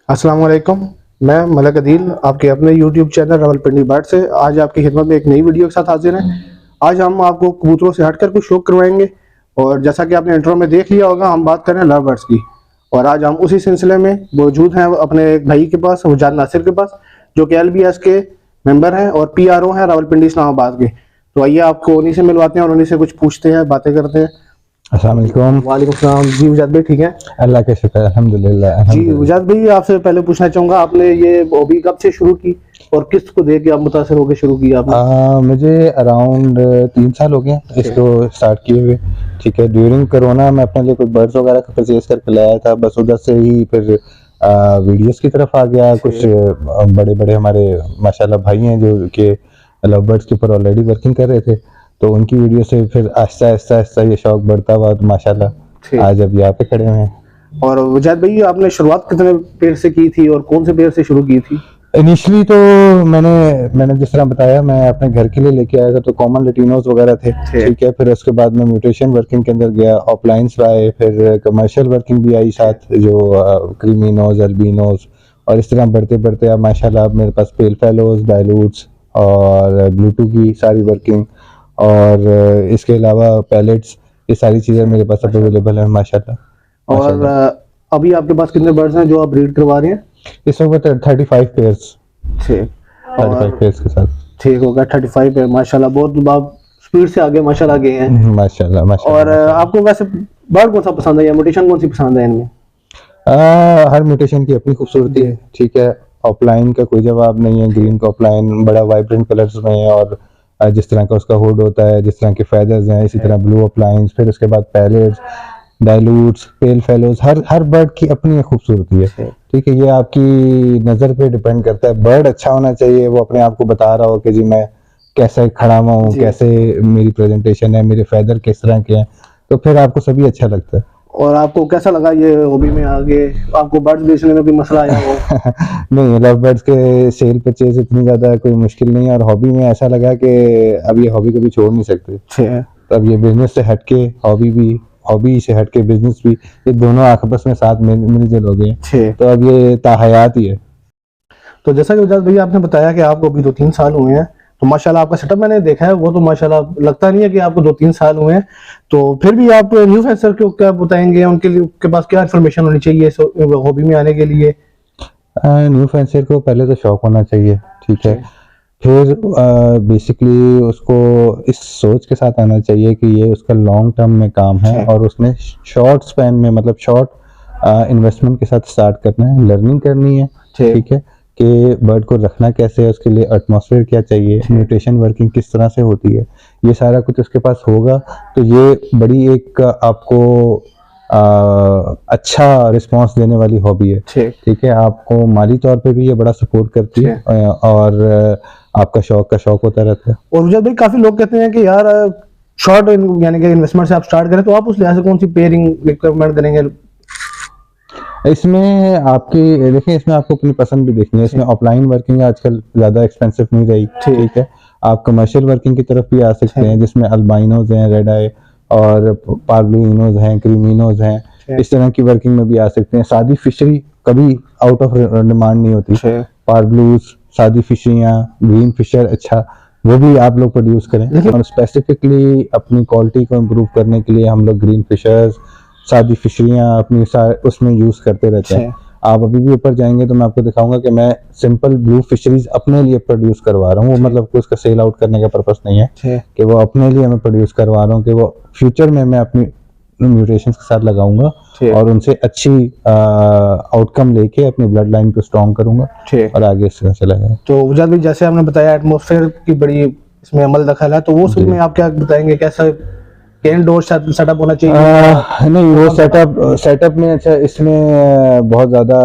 अस्सलाम वालेकुम। मैं मलक अदील आपके अपने यूट्यूब चैनल रावलपिंडी बर्ड से आज आपकी खिदमत में एक नई वीडियो के साथ हाजिर हैं। आज हम आपको कबूतरों से हटकर कुछ शौक करवाएंगे और जैसा कि आपने इंट्रो में देख लिया होगा, हम बात कर रहे हैं लव बर्ड्स की। और आज हम उसी सिलसिले में मौजूद हैं अपने एक भाई के पास, वजाद नासिर के पास, जो कि LBS के मेंबर हैं और PRO हैं रावलपिंडी इस्लामाबाद के। तो आइए आपको उन्हीं से मिलवाते हैं और उन्हीं से कुछ पूछते हैं, बातें करते हैं। अस्सलाम वालेकुम। वालेकुम सलाम। जी वजाद भाई ठीक है? अल्लाह का शुक्र, अल्हम्दुलिल्लाह। जी वजाद भाई, आपसे पहले पूछना चाहूंगा, आपने ये हॉबी कब से शुरू की और किस को देख के आप मुतासर होकर शुरू किया आपने? मुझे अराउंड 3 साल हो गए इसको स्टार्ट किए हुए। ठीक है, ड्यूरिंग कोरोना मैं अपने लिए कुछ बर्ड्स वगैरह का परचेज करके लाया था, बस उधर से ही फिर वीडियोस की तरफ आ गया। कुछ बड़े बड़े हमारे माशाल्लाह भाई हैं जो कि लव बर्ड्स के ऊपर ऑलरेडी वर्किंग कर रहे थे, तो उनकी वीडियो से फिर आहिस्ता आहिस्ता आहिस्ता ये शौक बढ़ता हुआ, तो माशाल्लाह आज अब यहाँ पे खड़े हुए हैं। और वजाद भाई, आपने शुरुआत कितने पेड़ से की थी और कौन से पेड़ से शुरू की थी? इनिशियली तो मैंने जिस तरह बताया, मैं अपने घर के लिए लेके आया था, तो कॉमन लैटिनोज वगैरह थे। ठीक है, फिर उसके बाद मैं म्यूटेशन वर्किंग के अंदर गया, ऑफलाइंस आए, फिर कमर्शियल वर्किंग भी आई साथ, जो क्रीमिनोज, अल्बिनोज, और इस तरह बढ़ते बढ़ते अब माशाल्लाह अब मेरे पास पेल फेलोज, डायलूट्स और ब्लूटू की सारी वर्किंग, और इसके अलावा पैलेट्स, ये सारी चीज़ें मेरे पास अब अवेलेबल है माशाल्लाह। और अभी आपके पास कितने बर्ड्स हैं जो आप ब्रीड करवा रहे हैं? इस वक्त 35 पेयर्स, ठीक 35 पेयर्स के साथ। ठीक होगा, 35 पेड़ माशाल्लाह, बहुत आप स्पीड से आगे माशाल्लाह गए हैं। माशाल्लाह माशाल्लाह। और आपको वैसे बर्ड कौन सा पसंद है या म्यूटेशन कौन सी पसंद है इनमें? हर म्यूटेशन की अपनी खूबसूरती है। ठीक है, ऑफलाइन का कोई जवाब नहीं है। ग्रीन का ऑफलाइन बड़ा वाइब्रेंट कलर्स में है, और जिस तरह का उसका हुड होता है, जिस तरह के फेदर्स हैं, इसी तरह ब्लू ऑफलाइन, फिर उसके बाद पैलेट्स, डायलूट्स, पेल फेलोज, हर बर्ड की अपनी खूबसूरती है। ठीक है, ये आपकी नज़र पे डिपेंड करता है। बर्ड अच्छा होना चाहिए, वो अपने आप को बता रहा हो कि जी मैं कैसे खड़ा हुआ हूँ, कैसे मेरी प्रेजेंटेशन है, मेरे फेदर किस तरह के हैं, तो फिर आपको सभी अच्छा लगता है। और आपको कैसा लगा ये हॉबी में आगे? आपको बर्ड्स बेचने में कोई मसला आया हो? नहीं, लव बर्ड्स के सेल परचेज इतनी ज्यादा कोई मुश्किल नहीं है, और हॉबी में ऐसा लगा कि अब ये हॉबी कभी छोड़ नहीं सकते। तो अब ये बिजनेस से हटके हॉबी भी, हॉबी से हटके बिजनेस भी, ये दोनों आपस में साथ मिलजुल हो गए, तो अब ये ताहयात ही है। तो जैसा कि वजाद भैया आपने बताया कि आपको अभी 2-3 साल हुए हैं, तो माशाल्लाह आपका सेटअप मैंने देखा है, वो तो माशाल्लाह लगता नहीं है कि आपको 2-3 साल हुए हैं। तो फिर भी आप न्यू फेंसर को क्या बताएंगे, उनके लिए के पास क्या इन्फॉर्मेशन होनी चाहिए हॉबी में आने के लिए? न्यू फेंसर को पहले तो शौक होना चाहिए। ठीक है, फिर बेसिकली उसको इस सोच के साथ आना चाहिए कि ये उसका लॉन्ग टर्म में काम है, और उसने शॉर्ट स्पैन में, मतलब शॉर्ट इन्वेस्टमेंट के साथ स्टार्ट करना है, लर्निंग करनी है। ठीक है, कि बर्ड को रखना कैसे है, उसके लिए एटमॉस्फेयर क्या चाहिए, म्यूटेशन वर्किंग किस तरह से होती है, ये सारा कुछ उसके पास होगा, तो ये बड़ी एक आपको अच्छा रिस्पांस देने वाली हॉबी है। ठीक है, आपको माली तौर पे भी ये बड़ा सपोर्ट करती है, और आपका शौक का शौक होता रहता है। और मुझे भाई काफी लोग कहते हैं कि यार शॉर्ट यानी कि इन्वेस्टमेंट से आप स्टार्ट करें, तो आप उस लिहाज से कौन सी पेयरिंग रिकमेंड करेंगे? इसमें आपकी देखिए, इसमें आपको अपनी पसंद भी देखनी है। इसमें ऑफलाइन वर्किंग आजकल ज्यादा एक्सपेंसिव नहीं रही। ठीक है, आप कमर्शियल वर्किंग की तरफ भी आ सकते हैं, जिसमें अल्बाइनोज हैं, रेड आई और पार्बलुइनोज हैं, क्रीमिनोज हैं, इस तरह की वर्किंग में भी आ सकते हैं। सादी फिशरी कभी आउट ऑफ डिमांड नहीं होती। पार्बलूज, सादी फिशरियाँ, ग्रीन फिशर, अच्छा वो भी आप लोग प्रोड्यूस करें। और स्पेसिफिकली अपनी क्वालिटी को इम्प्रूव करने के लिए हम लोग ग्रीन फिशर्स, सादी फिशरियाँ अपनी उसमें यूज करते रहते हैं। आप अभी भी ऊपर जाएंगे तो मैं आपको दिखाऊंगा कि मैं सिंपल ब्लू फिशरीज अपने लिए प्रोड्यूस करवा रहा हूँ। वो मतलब कि उसका सेल आउट करने का पर्पस नहीं है, कि वो अपने लिए मैं प्रोड्यूस करवा रहा हूँ, कि वो फ्यूचर में मैं अपनी म्यूटेशंस के साथ लगाऊंगा और उनसे अच्छी आउटकम लेके अपनी ब्लड लाइन को स्ट्रॉन्ग करूंगा और आगे इस तरह से लगाऊंगा। तो वजाद भाई, जैसे आपने बताया एटमॉस्फेयर की बड़ी इसमें अमल दखल है, तो वो सब में आप क्या बताएंगे, कैसा इंडोर सेटअप होना चाहिए? नहीं, वो सेटअप में अच्छा, इसमें बहुत ज्यादा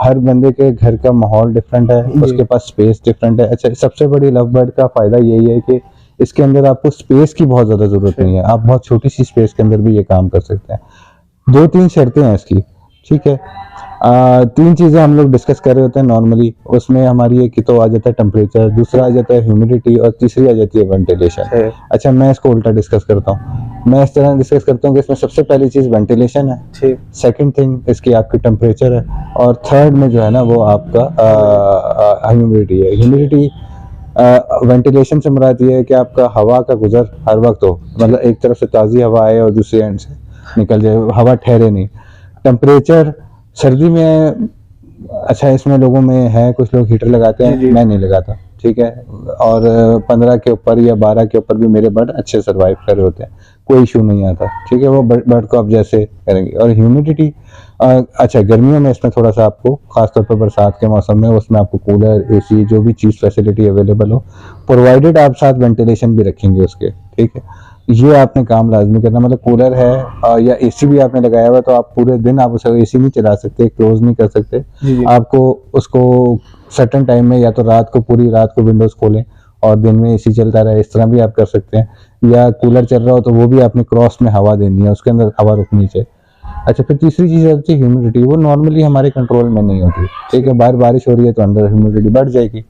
हर बंदे के घर का माहौल डिफरेंट है, उसके पास स्पेस डिफरेंट है। अच्छा, सबसे बड़ी लव बर्ड का फायदा यही है कि इसके अंदर आपको स्पेस की बहुत ज्यादा जरूरत नहीं है, आप बहुत छोटी सी स्पेस के अंदर भी ये काम कर सकते हैं। 2-3 शर्तें हैं इसकी। ठीक है, 3 चीजें हम लोग डिस्कस कर रहे होते हैं नॉर्मली, उसमें हमारी एक तो आ जाता है टेम्परेचर, दूसरा आ जाता है ह्यूमिडिटी, और तीसरी आ जाती है वेंटिलेशन। अच्छा, मैं इसको उल्टा डिस्कस करता हूँ। मैं इस तरह डिस्कस करता हूँ कि इसमें सबसे पहली चीज़ वेंटिलेशन है, ठीक। सेकंड थिंग इसकी आपकी टेम्परेचर है, और थर्ड में जो है ना वो आपका ह्यूमिडिटी है। ह्यूमिडिटी वेंटिलेशन से मुराद ये है कि आपका हवा का गुजर हर वक्त हो, मतलब एक तरफ से ताज़ी हवा आए और दूसरी एंड से निकल जाए, हवा ठहरे नहीं। टेम्परेचर सर्दी में, अच्छा इसमें लोगों में है कुछ लोग हीटर लगाते जी हैं, जी। मैं नहीं लगाता, ठीक है। और 15 के ऊपर या 12 के ऊपर भी मेरे बर्ड अच्छे सर्वाइव कर रहे होते हैं, कोई इशू नहीं आता, ठीक है। वो बर्ड को आप जैसे करेंगे। और ह्यूमिडिटी, अच्छा गर्मियों में इसमें थोड़ा सा आपको, खासतौर पर बरसात के मौसम में, उसमें आपको कूलर, एसी, जो भी चीज़ फैसिलिटी अवेलेबल हो, प्रोवाइडेड आप साथ वेंटिलेशन भी रखेंगे उसके, ठीक है। ये आपने काम लाजमी करना, मतलब कूलर है या एसी भी आपने लगाया हुआ, तो आप पूरे दिन आप उसे एसी नहीं चला सकते, क्लोज नहीं कर सकते। जी जी। आपको उसको सर्टेन टाइम में, या तो रात को, पूरी रात को विंडोज खोलें और दिन में एसी चलता रहे, इस तरह भी आप कर सकते हैं। या कूलर चल रहा हो तो वो भी आपने क्रॉस में हवा देनी है, उसके अंदर हवा रुकनी चाहिए। अच्छा, फिर तीसरी चीज़ आती है ह्यूमिडिटी। वो नॉर्मली हमारे कंट्रोल में नहीं होती, ठीक है। बाहर बारिश हो रही है तो अंदर ह्यूमिडिटी बढ़ जाएगी।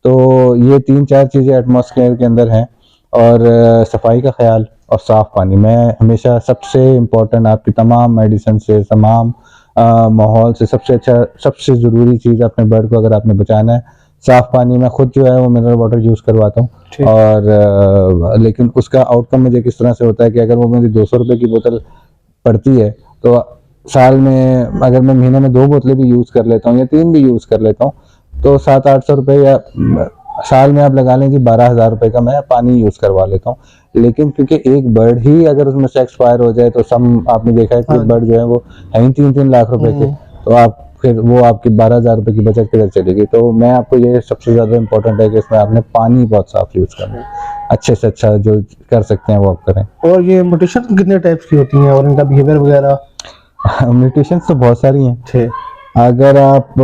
तो ये 3-4 चीज़ें एटमॉस्फेयर के अंदर हैं। और सफाई का ख्याल और साफ़ पानी। मैं हमेशा सबसे इम्पोर्टेंट, आपकी तमाम मेडिसिन से, तमाम माहौल से सबसे अच्छा, सबसे ज़रूरी चीज़ अपने बर्ड को अगर आपने बचाना है, साफ़ पानी। मैं खुद जो है वो मिनरल वाटर यूज़ करवाता हूँ। ठीक। और लेकिन उसका आउटकम मुझे किस तरह से होता है कि अगर वो मेरी 200 रुपये की बोतल पड़ती है, तो साल में अगर मैं महीने में 2 बोतलें भी यूज़ कर लेता हूँ या 3 भी यूज़ कर लेता हूँ, तो 700-800 रुपये, या साल में आप लगा लें जी 12,000 रुपये का मैं पानी यूज़ करवा लेता हूँ। लेकिन क्योंकि एक बर्ड ही अगर उसमें से एक्सपायर हो जाए, तो सम आपने देखा है कि हाँ। बर्ड जो है वो है ही 3-3 लाख रुपए के, तो आप फिर वो आपकी 12,000 रुपये की बचत किधर चलेगी। तो मैं आपको, ये सबसे ज़्यादा इंपॉर्टेंट है कि इसमें आपने पानी बहुत साफ यूज़ करना है, अच्छे से अच्छा जो कर सकते हैं वो आप करें। और ये म्यूटेशन कितने टाइप्स की होती हैं और इनका बिहेवियर वगैरह? म्यूटेशंस तो बहुत सारी हैं। ठीक। अगर आप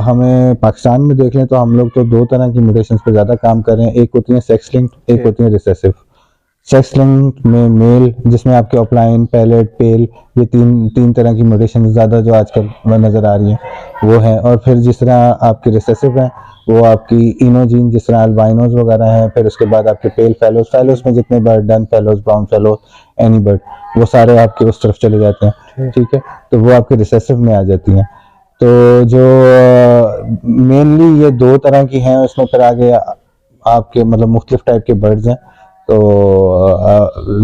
हमें पाकिस्तान में देख लें तो हम लोग तो 2 तरह की म्यूटेशंस पे ज़्यादा काम कर रहे हैं। एक होती है सेक्स लिंक्ड, एक ठीक। होती है रिसेसिव। सेक्स लिंक्ड में मेल, जिसमें आपके ऑफलाइन, पैलेट, पेल, ये तीन तरह की म्यूटेशन ज़्यादा जो आजकल नज़र आ रही हैं वो हैं। और फिर जिस तरह आपकी रिसेसिव हैं, वो आपकी इनोजीन, जिस तरह अल्बाइनोज वगैरह हैं। फिर उसके बाद आपके पेल फेलोज, फेलोज में जितने bird, done fellows, brown fellows, any bird, वो सारे आपके उस तरफ चले जाते हैं, ठीक। ठीक है। तो वो आपके रिसेसिव में आ जाती हैं। तो जो मेनली ये 2 तरह की हैं, उसमें फिर आगे आपके मतलब मुख्तलिफ टाइप के बर्ड्स हैं। तो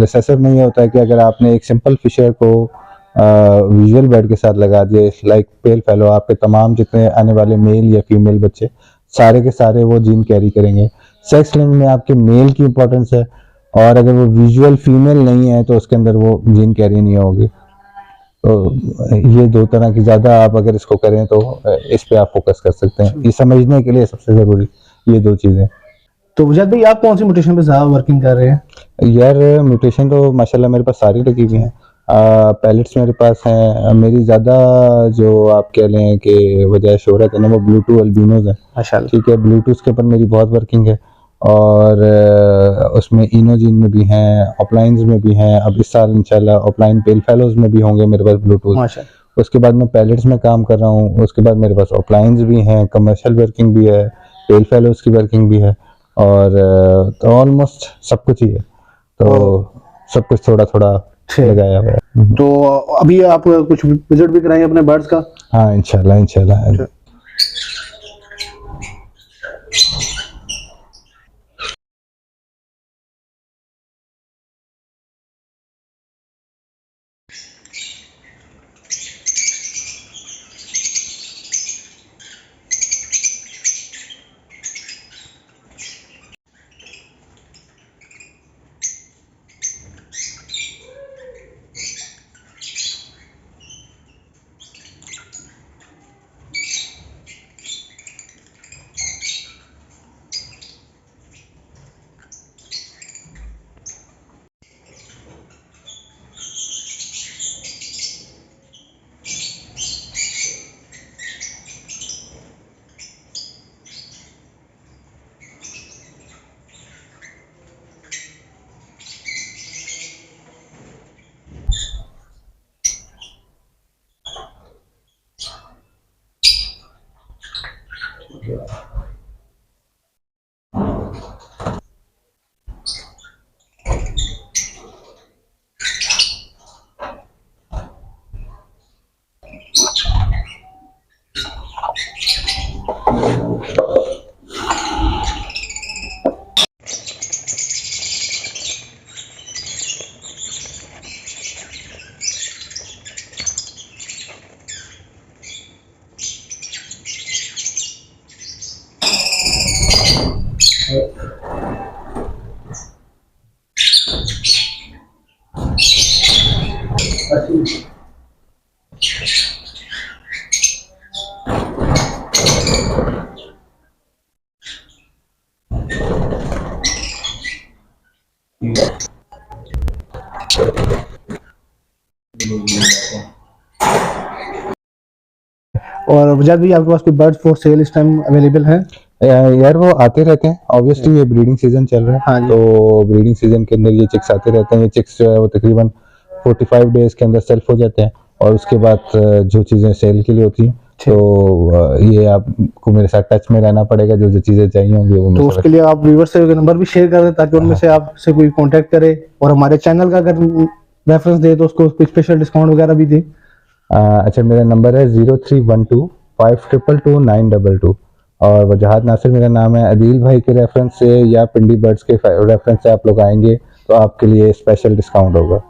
रिसेसिव में ये होता है कि अगर आपने एक सिंपल फिशर को विजुअल बर्ड के साथ लगा दिया, लाइक पेल फेलो, आपके तमाम जितने आने वाले मेल या फीमेल बच्चे, सारे के सारे वो जीन कैरी करेंगे। सेक्स लिंक में आपके मेल की इंपॉर्टेंस है, और अगर वो विजुअल फीमेल नहीं है तो उसके अंदर वो जीन कैरी नहीं होगी। तो ये 2 तरह की, ज़्यादा आप अगर इसको करें तो इस पे आप फोकस कर सकते हैं। ये समझने के लिए सबसे ज़रूरी ये 2 चीज़ें। तो वजद भाई, आप कौन सी म्यूटेशन पे ज़्यादा वर्किंग कर रहे हैं? यार म्यूटेशन तो माशाल्लाह मेरे पास सारी लगी हुई हैं। पैलेट्स मेरे पास हैं। मेरी ज़्यादा जो आप कह लें कि वजह शोहरत है ना, वो ब्लूटूथ अल्बिनोज है, माशाल्लाह। ठीक है। ब्लूटूथ के ऊपर मेरी बहुत वर्किंग है। और उसमें इनोजीन में भी हैं, ऑफलाइंस में भी हैं। अब इस साल इंशाल्लाह ऑफलाइन पेल फेलोज में भी होंगे मेरे पास ब्लूटूथ। माशाल्लाह। उसके बाद मैं पैलेट्स में काम कर रहा हूँ। उसके बाद मेरे पास ऑफलाइंस भी हैं, कमर्शियल वर्किंग भी है, पेल फेलोज की वर्किंग भी है। और तो ऑलमोस्ट सब कुछ ही है। तो सब कुछ थोड़ा थोड़ा ठीक। लगाया हुआ है। तो अभी आप कुछ विजिट भी कराएंगे अपने बर्ड्स का? हाँ, इंशाल्लाह इंशाल्लाह। और वजह भी आपके पास कोई बर्ड्स फॉर सेल इस टाइम अवेलेबल है? यार वो आते रहते हैं, ऑब्वियसली ये ब्रीडिंग सीजन चल रहा है। हाँ जी। तो ब्रीडिंग सीजन के अंदर ये चिक्स आते रहते हैं। ये चिक्स जो है वो तकरीबन 45 डेज के अंदर सेल्फ हो जाते हैं, और उसके बाद जो चीज़ें सेल के लिए होती हैं तो ये आपको मेरे साथ टच में रहना पड़ेगा, जो जो चीज़ें चाहिए होंगी वो तो उसके लिए आप व्यूअर्स से नंबर भी शेयर कर दें ताकि उनमें से आपसे कोई कांटेक्ट करे, और हमारे चैनल का अगर रेफरेंस दे तो उसको कोई स्पेशल डिस्काउंट वगैरह भी दे। अच्छा, मेरा नंबर है 0312522922, और वजहात नासिर मेरा नाम है। अदील भाई के रेफरेंस से या पिंडी बर्ड्स के रेफरेंस से आप लोग आएंगे तो आपके लिए स्पेशल डिस्काउंट होगा।